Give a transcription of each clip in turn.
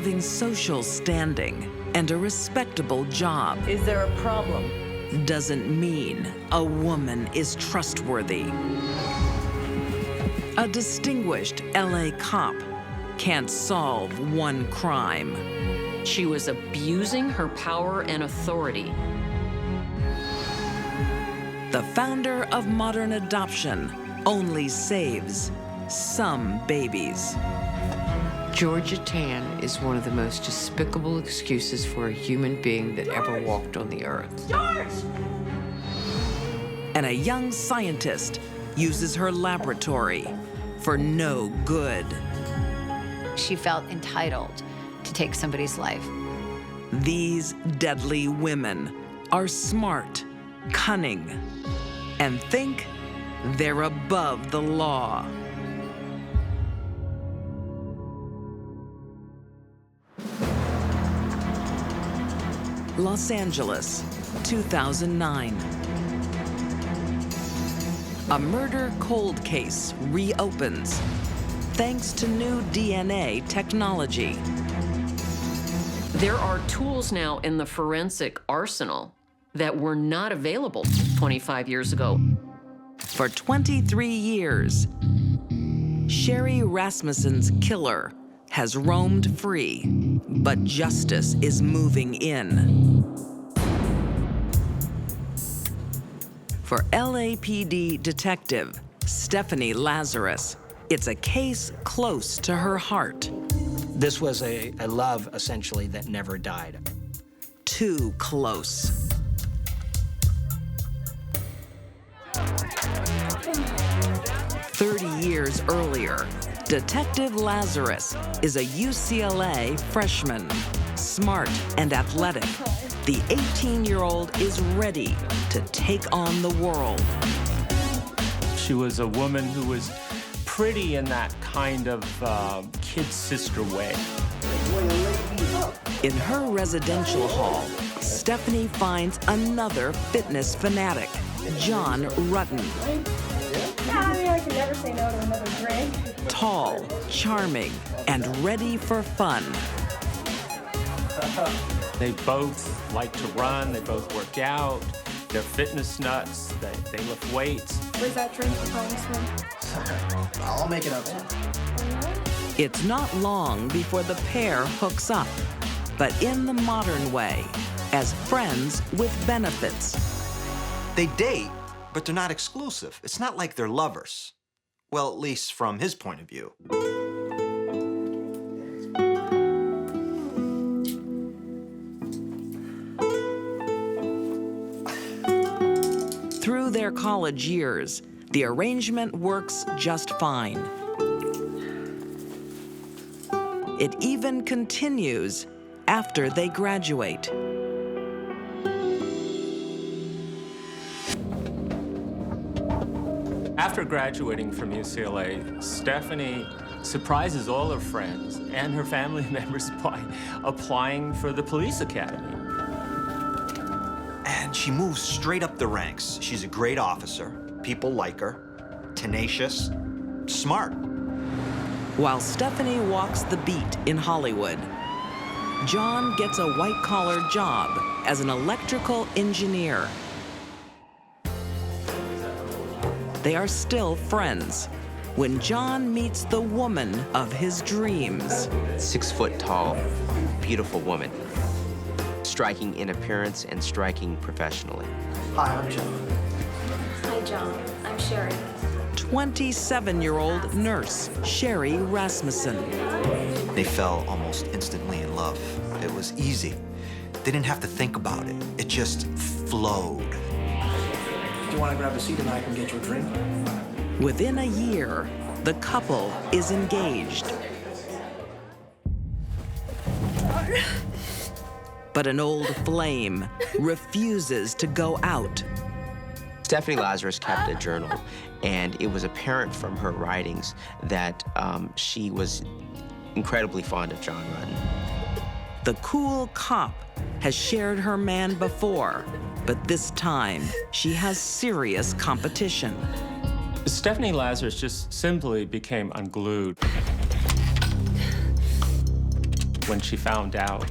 having social standing and a respectable job Is there a problem? doesn't mean a woman is trustworthy. A distinguished LA cop can't solve one crime. She was abusing her power and authority. The founder of modern adoption only saves some babies. Georgia Tan is one of the most despicable excuses for a human being that ever walked on the earth. And a young scientist uses her laboratory for no good. She felt entitled to take somebody's life. These deadly women are smart, cunning, and think they're above the law. Los Angeles, 2009. A murder cold case reopens thanks to new DNA technology. There are tools now in the forensic arsenal that were not available 25 years ago. For 23 years, Sherri Rasmussen's killer has roamed free, but justice is moving in. For LAPD Detective Stephanie Lazarus, it's a case close to her heart. This was a love, essentially, that never died. Too close. "30 years earlier, Detective Lazarus is a UCLA freshman. Smart and athletic, the 18-year-old is ready to take on the world. She was a woman who was pretty in that kind of kid sister way. In her residential hall, Stephanie finds another fitness fanatic, John Rutten. I can never say no to another drink. Tall, charming, and ready for fun. They both like to run, they both work out, they're fitness nuts, they lift weights. Where's that drink, Congressman? I'll make it up. It's not long before the pair hooks up, but in the modern way, as friends with benefits. They date, but they're not exclusive. It's not like they're lovers. Well, at least from his point of view. Through their college years, the arrangement works just fine. It even continues after they graduate. After graduating from UCLA, Stephanie surprises all her friends and her family members by applying for the police academy. And she moves straight up the ranks. She's a great officer. People like her. Tenacious. Smart. While Stephanie walks the beat in Hollywood, John gets a white-collar job as an electrical engineer. They are still friends when John meets the woman of his dreams. 6 foot tall, beautiful woman. Striking in appearance and striking professionally. Hi, I'm John. Hi, John. I'm Sherri. 27-year-old nurse, Sherri Rasmussen. They fell almost instantly in love. It was easy. They didn't have to think about it. It just flowed. Do you want to grab a seat and I can get you a drink? Within a year, the couple is engaged. But an old flame refuses to go out. Stephanie Lazarus kept a journal, and it was apparent from her writings that she was incredibly fond of John Rutten. The cool cop has shared her man before, but this time she has serious competition. Stephanie Lazarus just simply became unglued. When she found out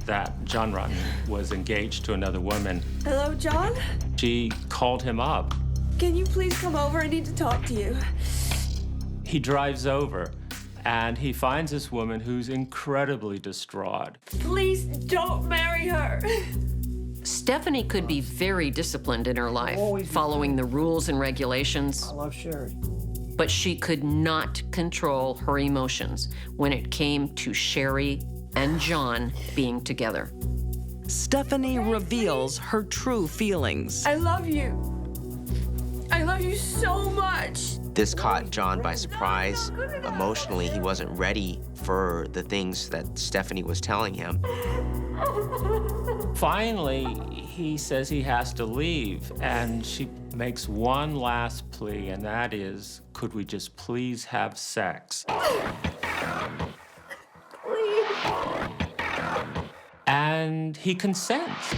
that John Rutten was engaged to another woman, Hello, John? she called him up. Can you please come over? I need to talk to you. He drives over, and he finds this woman who's incredibly distraught. Please don't marry her. Stephanie could be very disciplined in her life, following the rules and regulations. I love Sherri. But she could not control her emotions when it came to Sherri and John being together. Stephanie reveals her true feelings. I love you. I love you so much. This caught John by surprise. Emotionally, he wasn't ready for the things that Stephanie was telling him. Finally, he says he has to leave, and she makes one last plea, and that is, could we just please have sex? Please. And he consents.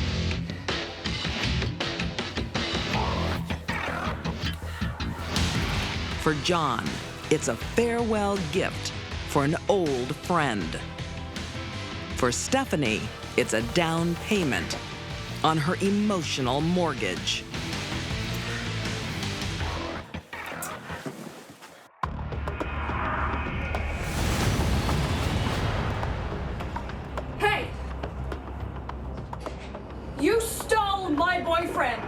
For John, it's a farewell gift for an old friend. For Stephanie, it's a down payment on her emotional mortgage. Hey! You stole my boyfriend!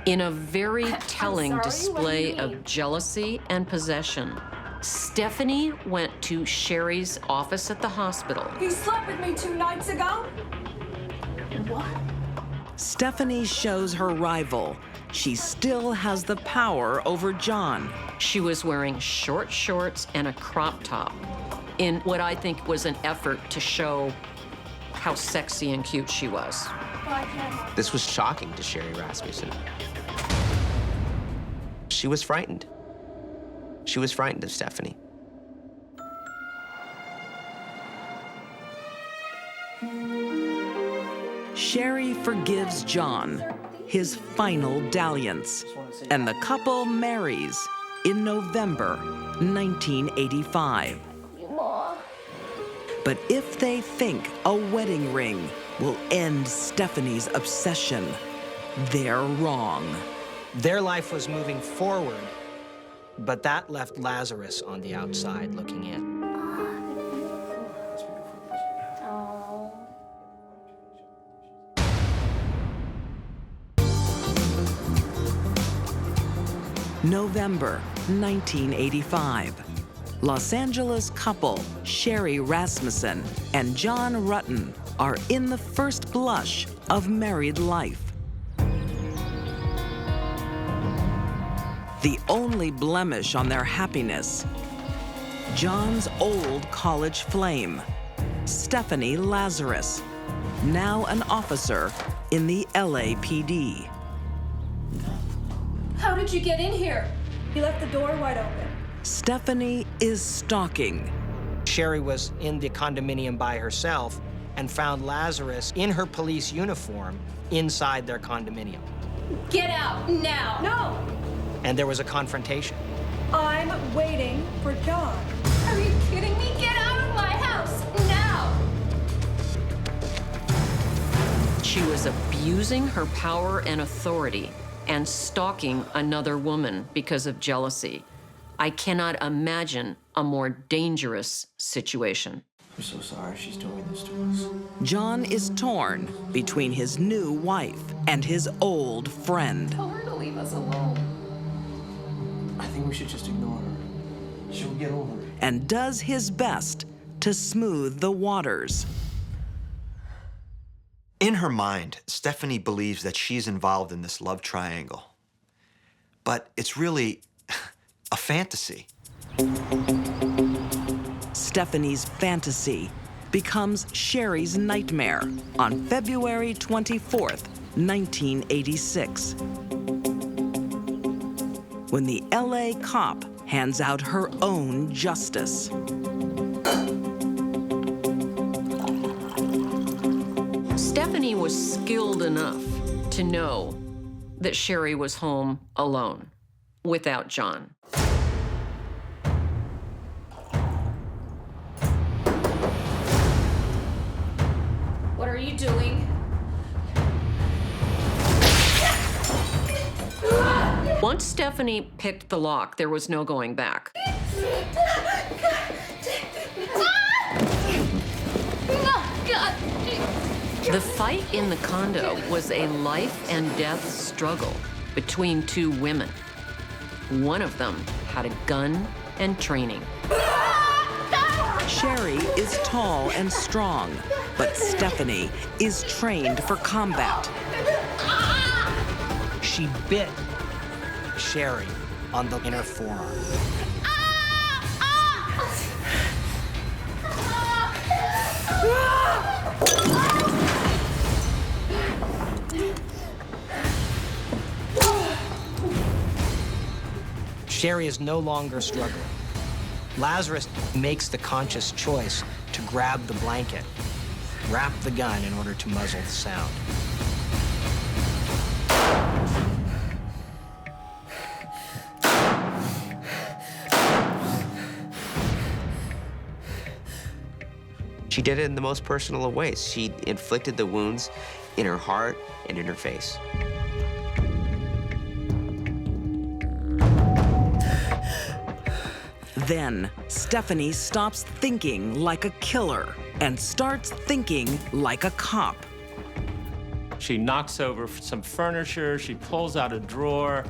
In a very telling sorry, what do display you mean? of jealousy and possession, Stephanie went to Sherri's office at the hospital. He slept with me 2 nights ago? What? Stephanie shows her rival she still has the power over John. She was wearing short shorts and a crop top in what I think was an effort to show how sexy and cute she was. I can't. This was shocking to Sherri Rasmussen. She was frightened. She was frightened of Stephanie. Sherri forgives John, his final dalliance, and the couple marries in November 1985. But if they think a wedding ring will end Stephanie's obsession, they're wrong. Their life was moving forward, but that left Lazarus on the outside looking in. November 1985. Los Angeles couple Sherri Rasmussen and John Rutten are in the first blush of married life. The only blemish on their happiness, John's old college flame, Stephanie Lazarus, now an officer in the LAPD. How did you get in here? He left the door wide open. Stephanie is stalking. Sherri was in the condominium by herself and found Lazarus in her police uniform inside their condominium. Get out now. No. And there was a confrontation. I'm waiting for John. Are you kidding me? Get out of my house now. She was abusing her power and authority and stalking another woman because of jealousy. I cannot imagine a more dangerous situation. I'm so sorry she's doing this to us. John is torn between his new wife and his old friend. Tell her to leave us alone. I think we should just ignore her. She'll get over it. And does his best to smooth the waters. In her mind, Stephanie believes that she's involved in this love triangle. But it's really a fantasy. Stephanie's fantasy becomes Sherri's nightmare on February 24th, 1986. When the LA cop hands out her own justice. Stephanie was skilled enough to know that Sherri was home alone, without John. doing? Once Stephanie picked the lock, there was no going back. The fight in the condo was a life and death struggle between two women. One of them had a gun and training. Sherri is tall and strong, but Stephanie is trained for combat. She bit Sherri on the inner forearm. Sherri is no longer struggling. Lazarus makes the conscious choice to grab the blanket, wrap the gun in order to muzzle the sound. She did it in the most personal of ways. She inflicted the wounds in her heart and in her face. Then, Stephanie stops thinking like a killer and starts thinking like a cop. She knocks over some furniture, she pulls out a drawer,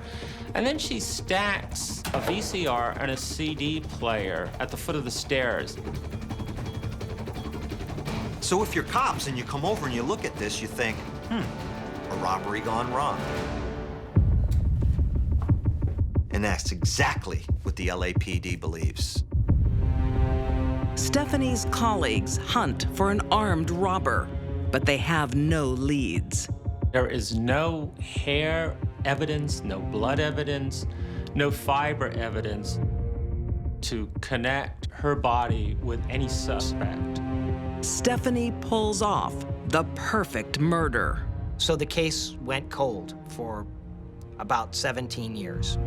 and then she stacks a VCR and a CD player at the foot of the stairs. So if you're cops and you come over and you look at this, you think, a robbery gone wrong. And that's exactly what the LAPD believes. Stephanie's colleagues hunt for an armed robber, but they have no leads. There is no hair evidence, no blood evidence, no fiber evidence to connect her body with any suspect. Stephanie pulls off the perfect murder. So the case went cold for about 17 years.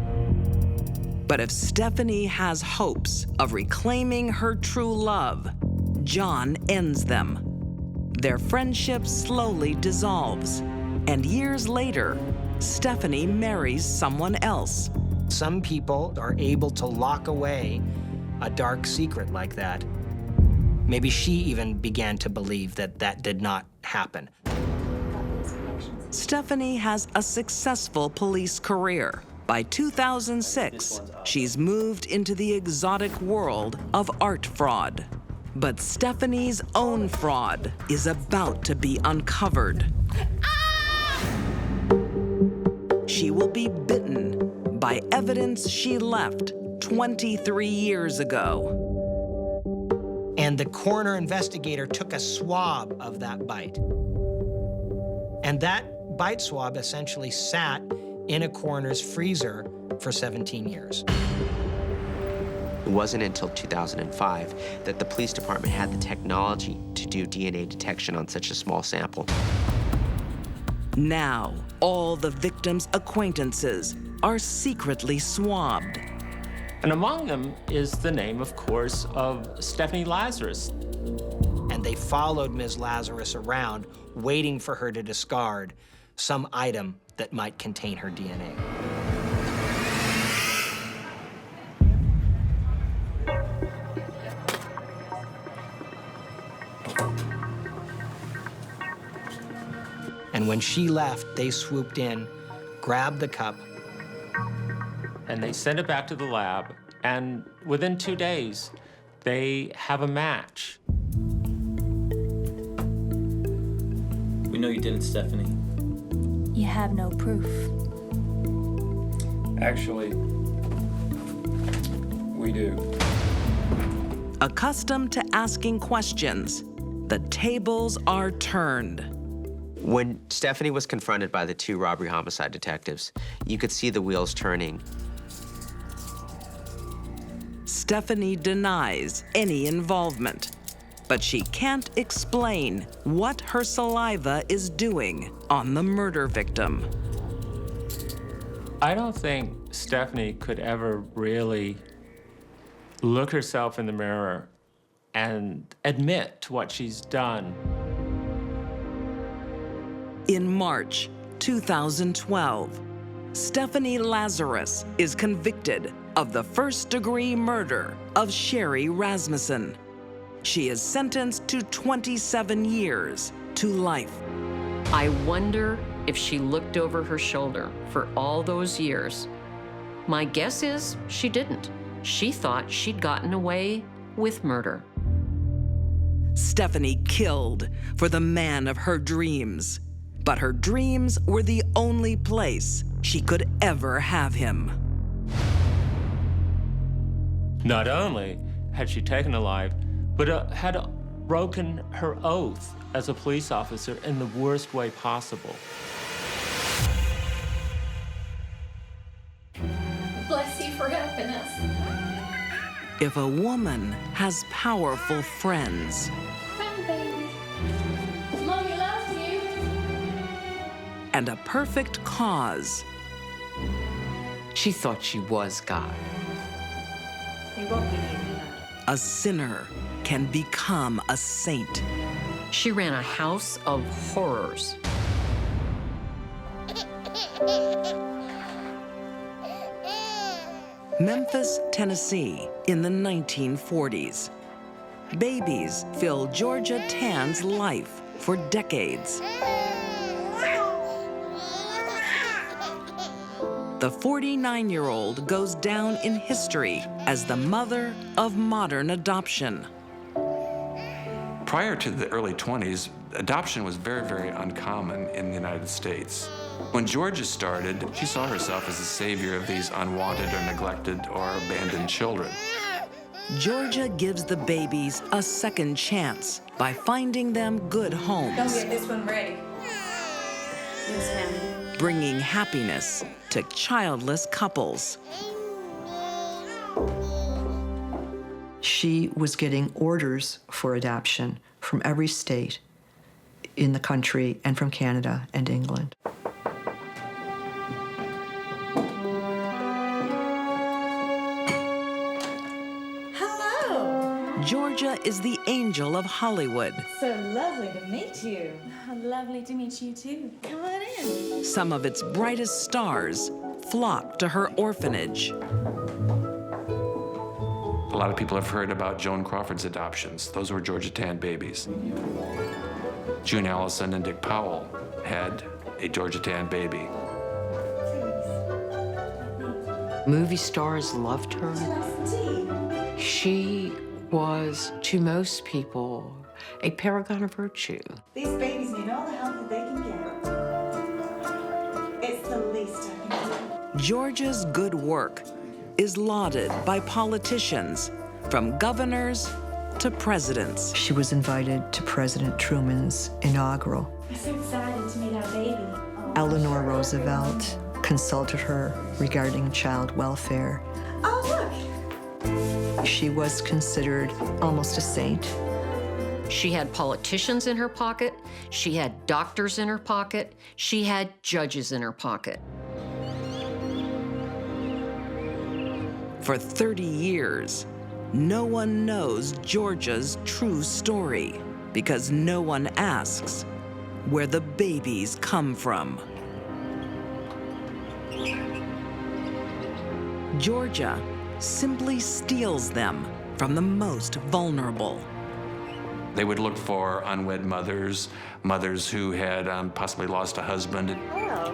But if Stephanie has hopes of reclaiming her true love, John ends them. Their friendship slowly dissolves, and years later, Stephanie marries someone else. Some people are able to lock away a dark secret like that. Maybe she even began to believe that that did not happen. Stephanie has a successful police career. By 2006, she's moved into the exotic world of art fraud. But Stephanie's own fraud is about to be uncovered. She will be bitten by evidence she left 23 years ago. And the coroner investigator took a swab of that bite. And that bite swab essentially sat in a coroner's freezer for 17 years. It wasn't until 2005 that the police department had the technology to do DNA detection on such a small sample. Now, all the victims' acquaintances are secretly swabbed. And among them is the name, of course, of Stephanie Lazarus. And they followed Ms. Lazarus around, waiting for her to discard some item that might contain her DNA. And when she left, they swooped in, grabbed the cup, And they send it back to the lab, and within 2 days, they have a match. We know you didn't, Stephanie. You have no proof. Actually, we do. Accustomed to asking questions, the tables are turned. When Stephanie was confronted by the two robbery homicide detectives, you could see the wheels turning. Stephanie denies any involvement, but she can't explain what her saliva is doing on the murder victim. I don't think Stephanie could ever really look herself in the mirror and admit to what she's done. In March 2012, Stephanie Lazarus is convicted of the first-degree murder of Sherri Rasmussen. She is sentenced to 27 years to life. I wonder if she looked over her shoulder for all those years. My guess is she didn't. She thought she'd gotten away with murder. Stephanie killed for the man of her dreams, but her dreams were the only place she could ever have him. Not only had she taken a life, but had broken her oath as a police officer in the worst way possible. Bless you for helping us. If a woman has powerful friends, Come, baby. Mommy loves you. and a perfect cause, She thought she was God. a sinner can become a saint. She ran a house of horrors. Memphis, Tennessee, in the 1940s. Babies filled Georgia Tan's life for decades. The 49-year-old goes down in history as the mother of modern adoption. Prior to the early 20s, adoption was very, very uncommon in the United States. When Georgia started, she saw herself as the savior of these unwanted or neglected or abandoned children. Georgia gives the babies a second chance by finding them good homes. Don't get this one ready. Yes, ma'am. Bringing happiness to childless couples. She was getting orders for adoption from every state in the country and from Canada and England. Hello. Georgia is the angel of Hollywood. So lovely to meet you. Lovely to meet you too. Come on in. Some of its brightest stars flock to her orphanage. A lot of people have heard about Joan Crawford's adoptions. Those were Georgia Tan babies. June Allison and Dick Powell had a Georgia Tan baby. Movie stars loved her. She was, to most people, a paragon of virtue. These babies need all the help that they can get. It's the least I can do. Georgia's good work is lauded by politicians, from governors to presidents. She was invited to President Truman's inaugural. I'm so excited to meet our baby. Eleanor Roosevelt consulted her regarding child welfare. Oh, look! She was considered almost a saint. She had politicians in her pocket. She had doctors in her pocket. She had judges in her pocket. For 30 years, no one knows Georgia's true story because no one asks where the babies come from. Georgia simply steals them from the most vulnerable. They would look for unwed mothers, mothers who had possibly lost a husband. Hello.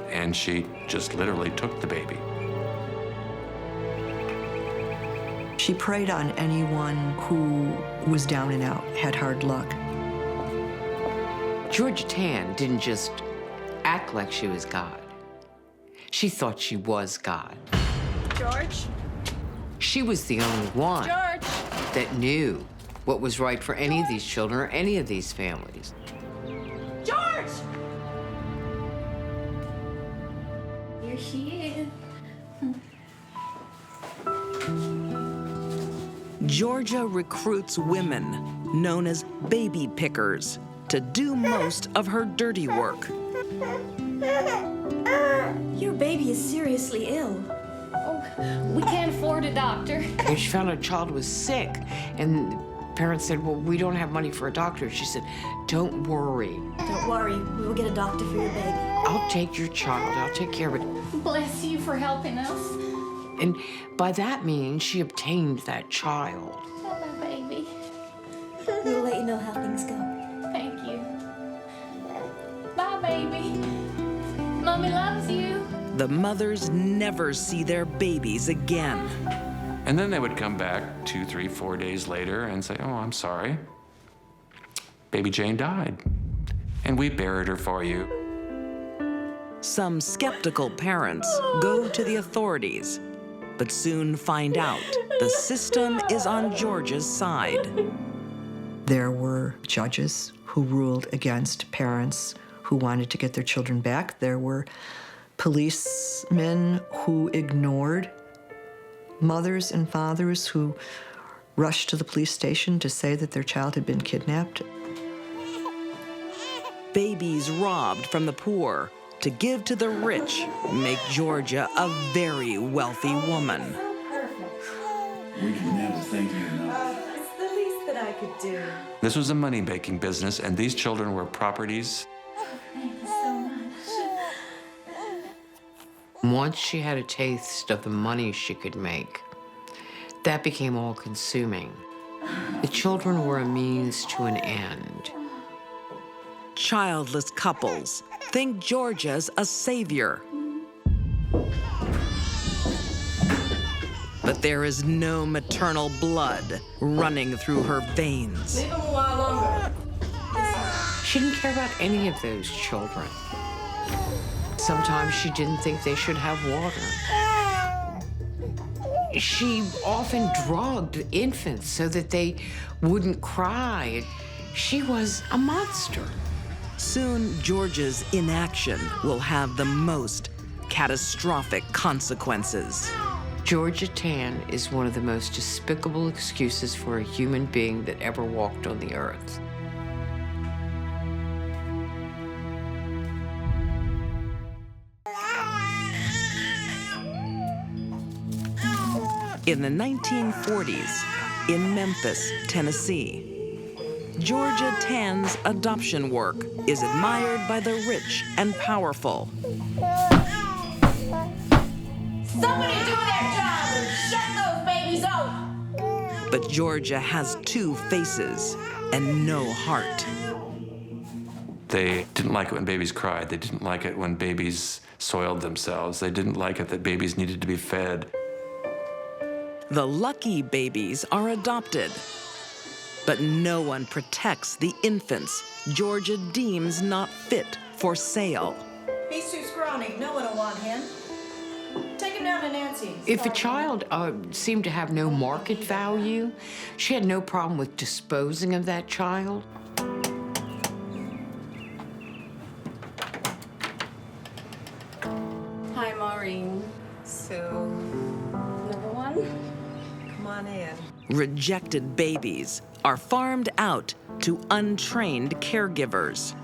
And she just literally took the baby. She preyed on anyone who was down and out, had hard luck. Georgia Tan didn't just act like she was God. She thought she was God. George? She was the only one George! that knew what was right for any of these children or any of these families. George! Here she is. Georgia recruits women, known as baby pickers, to do most of her dirty work. Your baby is seriously ill. Oh, we can't afford a doctor. And she found her child was sick, and parents said, well, we don't have money for a doctor. She said, don't worry. Don't worry, we will get a doctor for your baby. I'll take your child. I'll take care of it. Bless you for helping us. And by that means, she obtained that child. Oh, my baby. We'll let you know how things go. Thank you. Bye, baby. Mommy loves you. The mothers never see their babies again. And then they would come back 2, 3, 4 days later and say, oh, I'm sorry. Baby Jane died. And we buried her for you. Some skeptical parents go to the authorities, but soon find out the system is on Georgia's side. There were judges who ruled against parents who wanted to get their children back. There were policemen who ignored mothers and fathers who rushed to the police station to say that their child had been kidnapped. Babies robbed from the poor to give to the rich make Georgia a very wealthy woman. We can never thank you enough. It's the least that I could do. This was a money-making business, and these children were properties. Thank you so much. Once she had a taste of the money she could make, that became all-consuming. The children were a means to an end. Childless couples think Georgia's a savior. But there is no maternal blood running through her veins. Leave them a while longer. She didn't care about any of those children. Sometimes she didn't think they should have water. She often drugged infants so that they wouldn't cry. She was a monster. Soon, Georgia's inaction will have the most catastrophic consequences. Georgia Tan is one of the most despicable excuses for a human being that ever walked on the earth. In the 1940s, in Memphis, Tennessee, Georgia Tan's adoption work is admired by the rich and powerful. Somebody do their job and shut those babies off. But Georgia has two faces and no heart. They didn't like it when babies cried. They didn't like it when babies soiled themselves. They didn't like it that babies needed to be fed. The lucky babies are adopted, but no one protects the infants Georgia deems not fit for sale. He's too scrawny. No one will want him. Take him down to Nancy. If a child seemed to have no market value, she had no problem with disposing of that child. Hi, Maureen. So, number one? Come on in. Rejected babies are farmed out to untrained caregivers.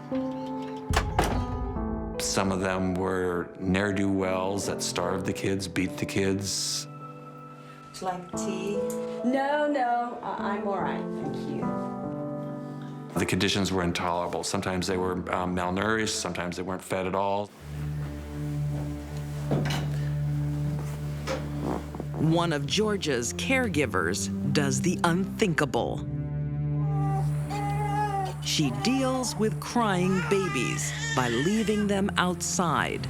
Some of them were ne'er-do-wells that starved the kids, beat the kids. Would you like tea? No, I'm all right, thank you. The conditions were intolerable. Sometimes they were malnourished, sometimes they weren't fed at all. One of Georgia's caregivers does the unthinkable. She deals with crying babies by leaving them outside.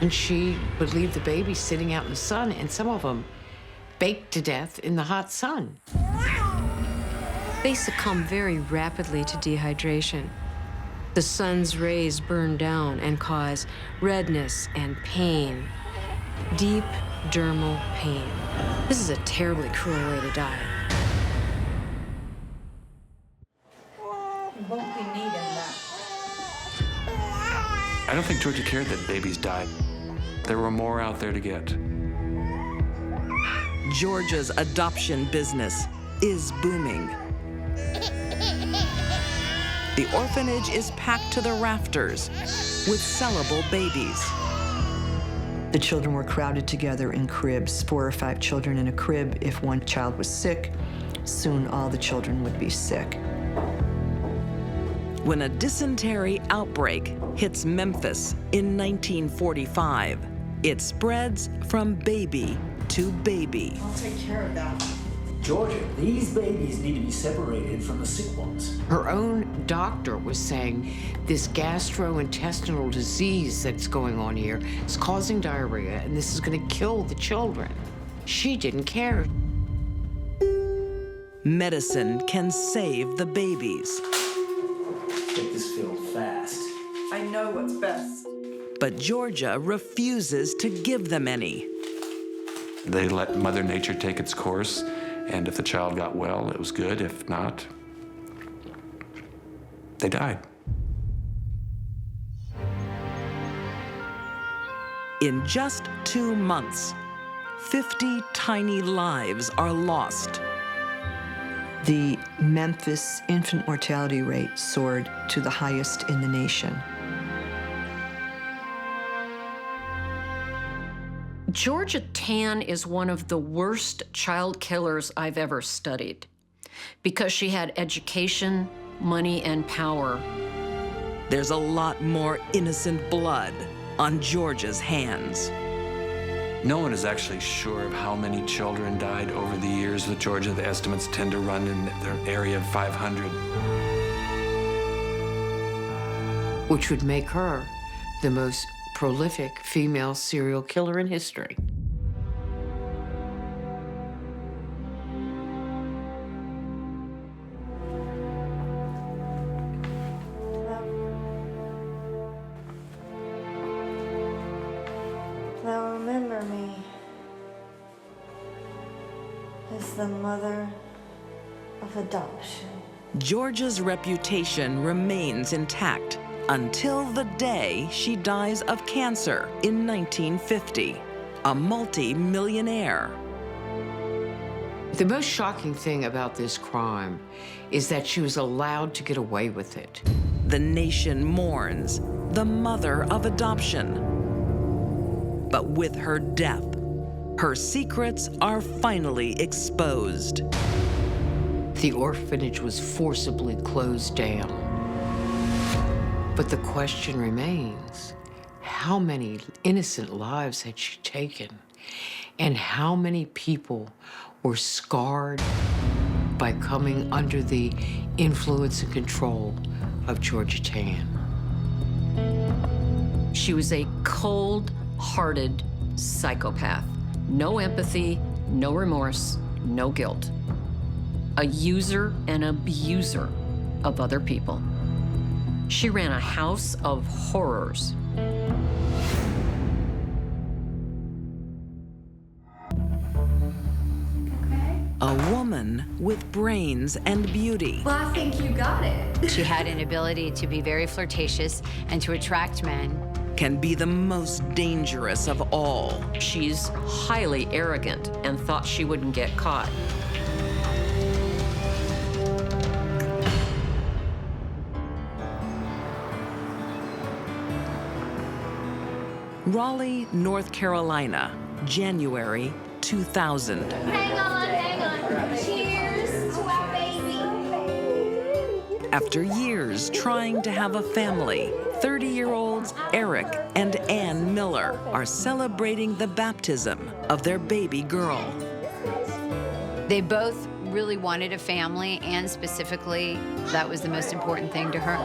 And she would leave the babies sitting out in the sun, and some of them baked to death in the hot sun. They succumb very rapidly to dehydration. The sun's rays burn down and cause redness and pain, deep dermal pain. This is a terribly cruel way to die. You won't be needing that. I don't think Georgia cared that babies died. There were more out there to get. Georgia's adoption business is booming. The orphanage is packed to the rafters with sellable babies. The children were crowded together in cribs, 4 or 5 children in a crib. If one child was sick, soon all the children would be sick. When a dysentery outbreak hits Memphis in 1945, it spreads from baby to baby. I'll take care of that. Georgia, these babies need to be separated from the sick ones. Her own doctor was saying this gastrointestinal disease that's going on here is causing diarrhea, and this is going to kill the children. She didn't care. Medicine can save the babies. Get this filled fast. I know what's best. But Georgia refuses to give them any. They let Mother Nature take its course, and if the child got well, it was good. If not, they died. In just 2 months, 50 tiny lives are lost. The Memphis infant mortality rate soared to the highest in the nation. Georgia Tann is one of the worst child killers I've ever studied because she had education, money, and power. There's a lot more innocent blood on Georgia's hands. No one is actually sure of how many children died over the years with Georgia. The estimates tend to run in the area of 500. Which would make her the most prolific female serial killer in history. Now remember me as the mother of adoption. Georgia's reputation remains intact until the day she dies of cancer in 1950, a multi-millionaire. The most shocking thing about this crime is that she was allowed to get away with it. The nation mourns the mother of adoption. But with her death, her secrets are finally exposed. The orphanage was forcibly closed down. But the question remains, how many innocent lives had she taken? And how many people were scarred by coming under the influence and control of Georgia Tann? She was a cold-hearted psychopath. No empathy, no remorse, no guilt. A user and abuser of other people. She ran a house of horrors. A woman with brains and beauty. Well, I think you got it. She had an ability to be very flirtatious and to attract men. Can be the most dangerous of all. She's highly arrogant and thought she wouldn't get caught. Raleigh, North Carolina, January 2000. Hang on. Cheers to our baby. After years trying to have a family, 30-year-olds Eric and Ann Miller are celebrating the baptism of their baby girl. They both really wanted a family, and specifically, that was the most important thing to her.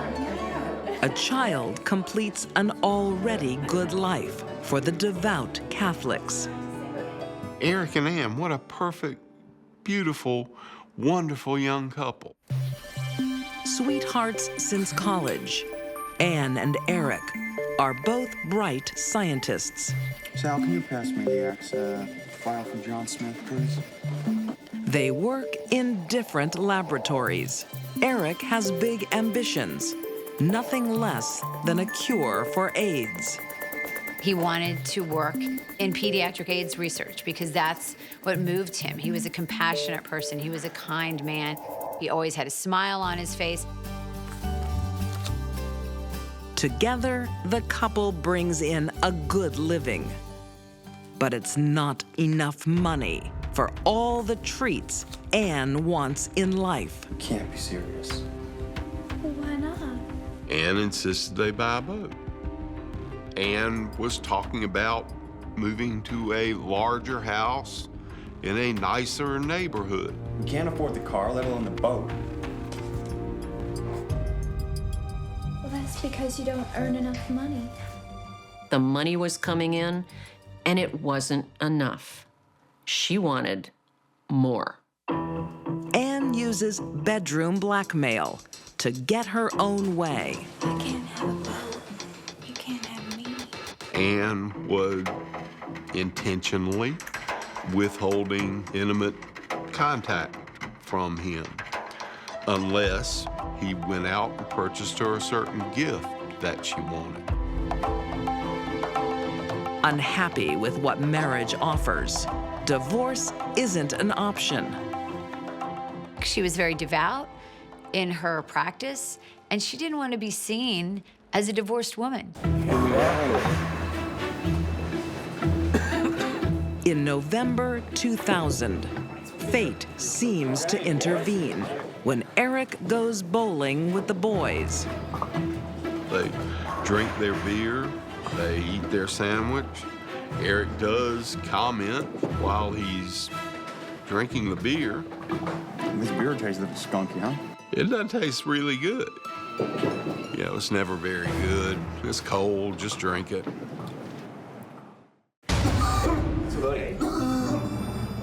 A child completes an already good life for the devout Catholics. Eric and Ann, what a perfect, beautiful, wonderful young couple. Sweethearts since college, Ann and Eric are both bright scientists. Sal, can you pass me the axe file from John Smith, please? They work in different laboratories. Eric has big ambitions, nothing less than a cure for AIDS. He wanted to work in pediatric AIDS research because that's what moved him. He was a compassionate person. He was a kind man. He always had a smile on his face. Together, the couple brings in a good living. But it's not enough money for all the treats Anne wants in life. You can't be serious. Why not? Anne insisted they buy a boat. Anne was talking about moving to a larger house in a nicer neighborhood. We can't afford the car, let alone the boat. Well, that's because you don't earn enough money. The money was coming in, and it wasn't enough. She wanted more. Anne uses bedroom blackmail to get her own way. I can't have a boat. You can't have me. Anne would intentionally withholding intimate contact from him unless he went out and purchased her a certain gift that she wanted. Unhappy with what marriage offers, divorce isn't an option. She was very devout in her practice, and she didn't want to be seen as a divorced woman. In November 2000, fate seems to intervene when Eric goes bowling with the boys. They drink their beer, they eat their sandwich. Eric does comment while he's drinking the beer. This beer tastes a little skunky, huh? It does taste really good. You know, it's never very good. It's cold, just drink it.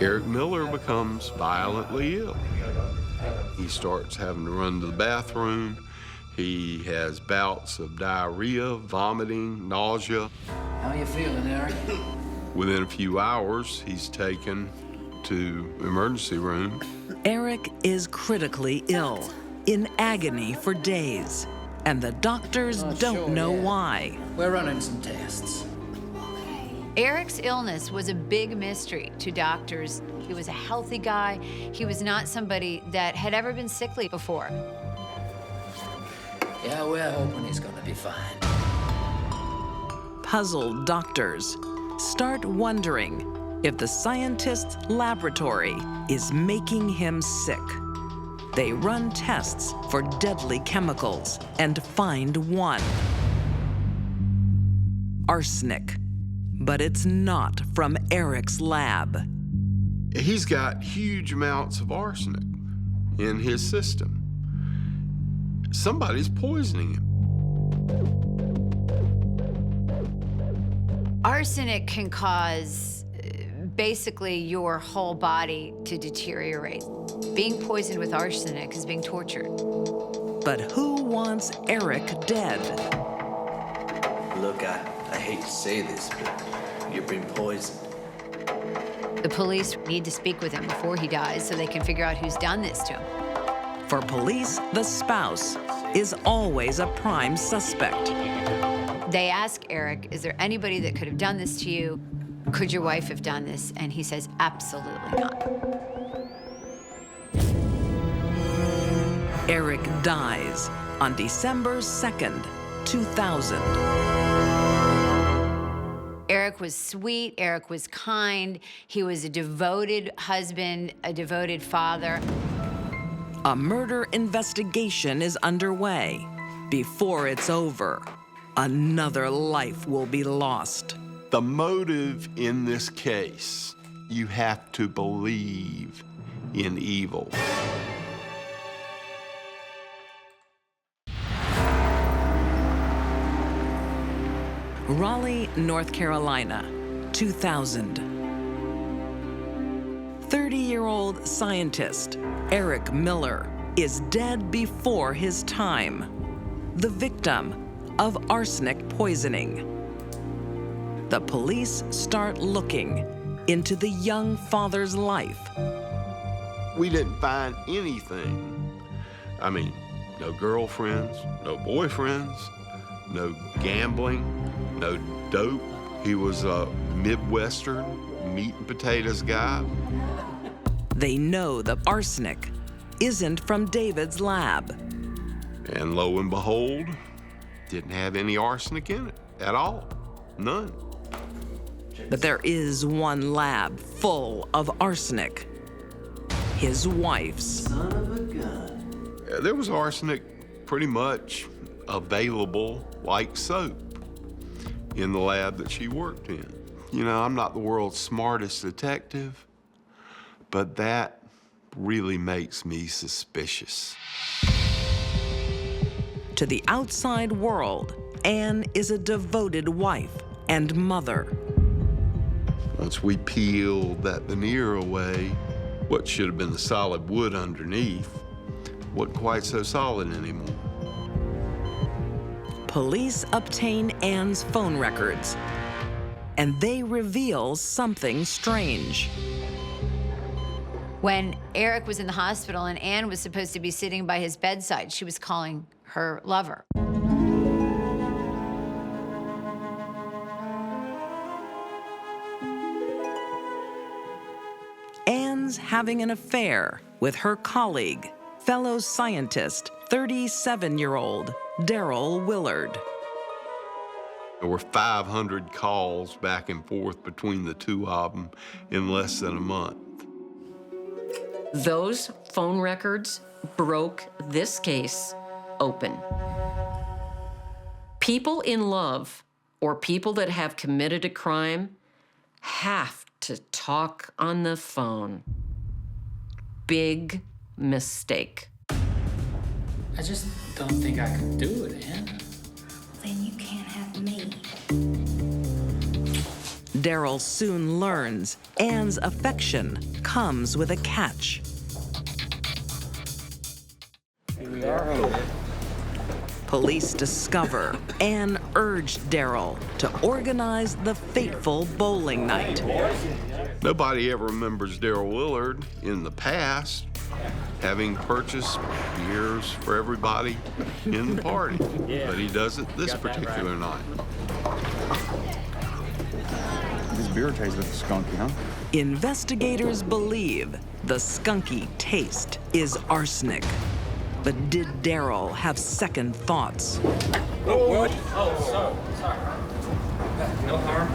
Eric Miller becomes violently ill. He starts having to run to the bathroom. He has bouts of diarrhea, vomiting, nausea. How you feeling, Eric? Within a few hours, he's taken to emergency room. Eric is critically ill, in agony for days, and the doctors don't know why. We're running some tests. Eric's illness was a big mystery to doctors. He was a healthy guy. He was not somebody that had ever been sickly before. Yeah, we're hoping he's gonna be fine. Puzzled doctors start wondering if the scientist's laboratory is making him sick. They run tests for deadly chemicals and find one: arsenic. But it's not from Eric's lab. He's got huge amounts of arsenic in his system. Somebody's poisoning him. Arsenic can cause basically your whole body to deteriorate. Being poisoned with arsenic is being tortured. But who wants Eric dead? Look, I hate to say this, but you've been poisoned. The police need to speak with him before he dies so they can figure out who's done this to him. For police, the spouse is always a prime suspect. They ask Eric, is there anybody that could have done this to you? Could your wife have done this? And he says, absolutely not. Eric dies on December 2nd, 2000. Eric was sweet, Eric was kind, he was a devoted husband, a devoted father. A murder investigation is underway. Before it's over, another life will be lost. The motive in this case, you have to believe in evil. Raleigh, North Carolina, 2000. 30-year-old scientist Eric Miller is dead before his time, the victim of arsenic poisoning. The police start looking into the young father's life. We didn't find anything. I mean, no girlfriends, no boyfriends, no gambling, no dope. He was a Midwestern meat and potatoes guy. They know the arsenic isn't from David's lab. And lo and behold, didn't have any arsenic in it at all. None. But there is one lab full of arsenic. His wife's. Son of a gun. There was arsenic pretty much available like soap in the lab that she worked in. You know, I'm not the world's smartest detective, but that really makes me suspicious. To the outside world, Anne is a devoted wife and mother. Once we peeled that veneer away, what should have been the solid wood underneath wasn't quite so solid anymore. Police obtain Anne's phone records, and they reveal something strange. When Eric was in the hospital and Anne was supposed to be sitting by his bedside, she was calling her lover. Anne's having an affair with her colleague, fellow scientist, 37-year-old Daryl Willard. There were 500 calls back and forth between the two of them in less than a month. Those phone records broke this case open. People in love or people that have committed a crime have to talk on the phone. Big mistake. I just don't think I could do it, Anne. Then you can't have me. Daryl soon learns Anne's affection comes with a catch. Here we are. Police discover Anne urged Daryl to organize the fateful bowling night. Nobody ever remembers Daryl Willard in the past having purchased beers for everybody in the party, but he does it this particular night. This beer tastes like skunky, huh? Investigators believe the skunky taste is arsenic. But did Daryl have second thoughts? Sorry. No harm?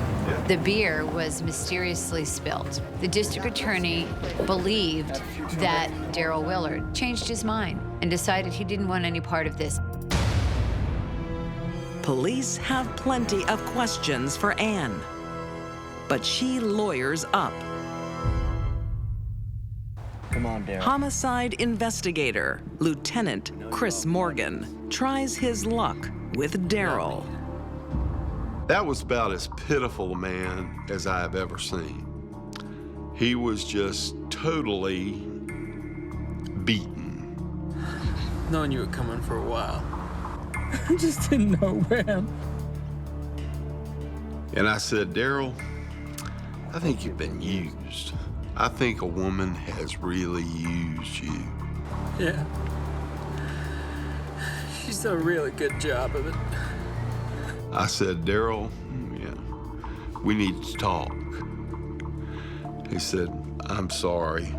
The beer was mysteriously spilled. The district attorney believed that Daryl Willard changed his mind and decided he didn't want any part of this. Police have plenty of questions for Anne, but she lawyers up. Come on, Daryl. Homicide investigator Lieutenant Chris Morgan tries his luck with Daryl. That was about as pitiful a man as I have ever seen. He was just totally beaten. Known you were coming for a while. I just didn't know when. And I said, Daryl, I think you've been used. I think a woman has really used you. Yeah. She's done a really good job of it. I said, Daryl, yeah, we need to talk. He said, I'm sorry.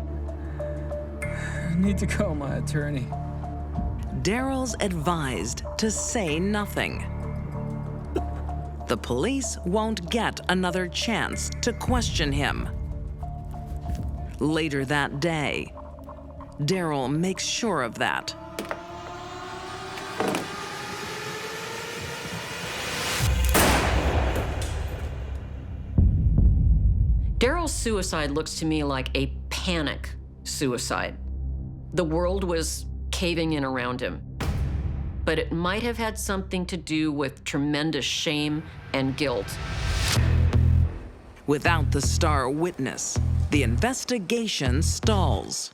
I need to call my attorney. Daryl's advised to say nothing. The police won't get another chance to question him. Later that day, Daryl makes sure of that. Daryl's suicide looks to me like a panic suicide. The world was caving in around him, but it might have had something to do with tremendous shame and guilt. Without the star witness, the investigation stalls.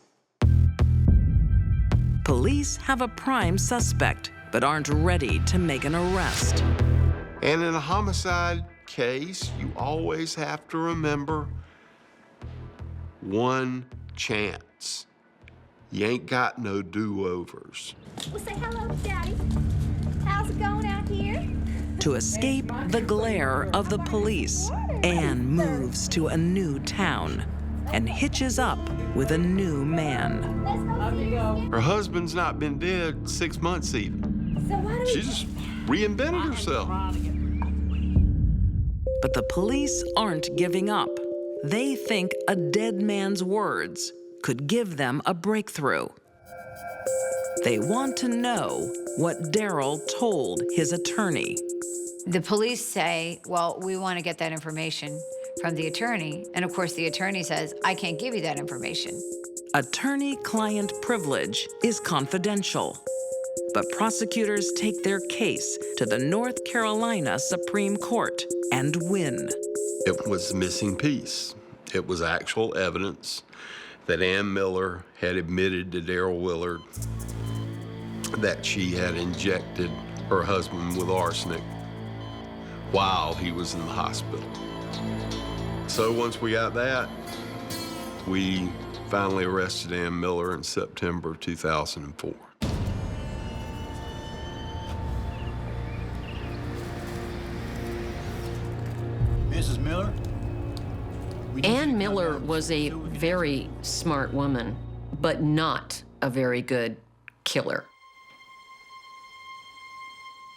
Police have a prime suspect, but aren't ready to make an arrest. And in a homicide case, you always have to remember one chance. You ain't got no do-overs. Well, say hello, Daddy. How's it going out here? To escape the glare of the police, Anne moves to a new town and hitches up with a new man. Her husband's not been dead 6 months even. She just reinvented herself. But the police aren't giving up. They think a dead man's words could give them a breakthrough. They want to know what Daryl told his attorney. The police say, well, we want to get that information from the attorney. And of course, the attorney says, I can't give you that information. Attorney-client privilege is confidential. But prosecutors take their case to the North Carolina Supreme Court and win. It was missing piece. It was actual evidence that Ann Miller had admitted to Daryl Willard that she had injected her husband with arsenic while he was in the hospital. So once we got that, we finally arrested Ann Miller in September of 2004. Mrs. Miller? Ann Miller was a very smart woman, but not a very good killer.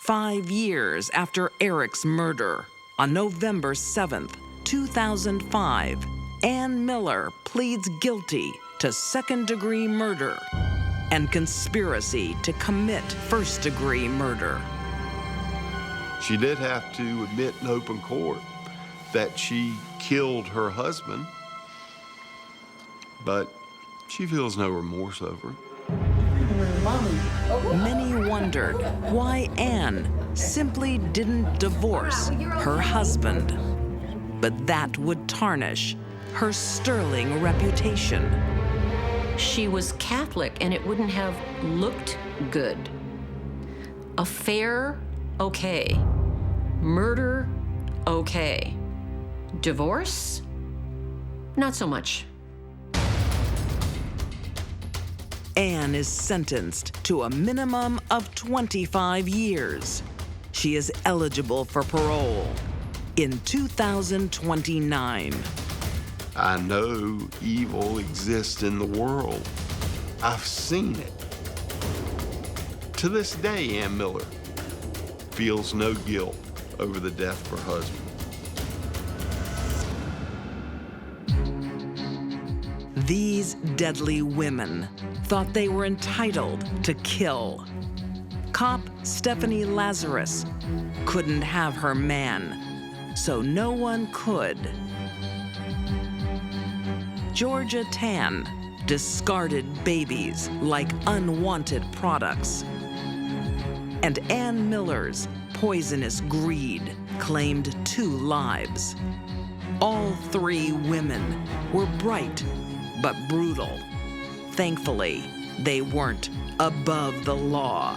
5 years after Eric's murder, on November 7th, 2005, Ann Miller pleads guilty to second-degree murder and conspiracy to commit first-degree murder. She did have to admit in open court that she killed her husband, but she feels no remorse over it. Many wondered why Ann simply didn't divorce her husband. But that would tarnish her sterling reputation. She was Catholic, and it wouldn't have looked good. Affair, okay. Murder, okay. Divorce, not so much. Ann is sentenced to a minimum of 25 years. She is eligible for parole in 2029. I know evil exists in the world. I've seen it. To this day, Ann Miller feels no guilt over the death of her husband. These deadly women thought they were entitled to kill. Cop Stephanie Lazarus couldn't have her man, so no one could. Georgia Tan discarded babies like unwanted products. And Ann Miller's poisonous greed claimed 2 lives. All 3 women were bright but brutal. Thankfully, they weren't above the law.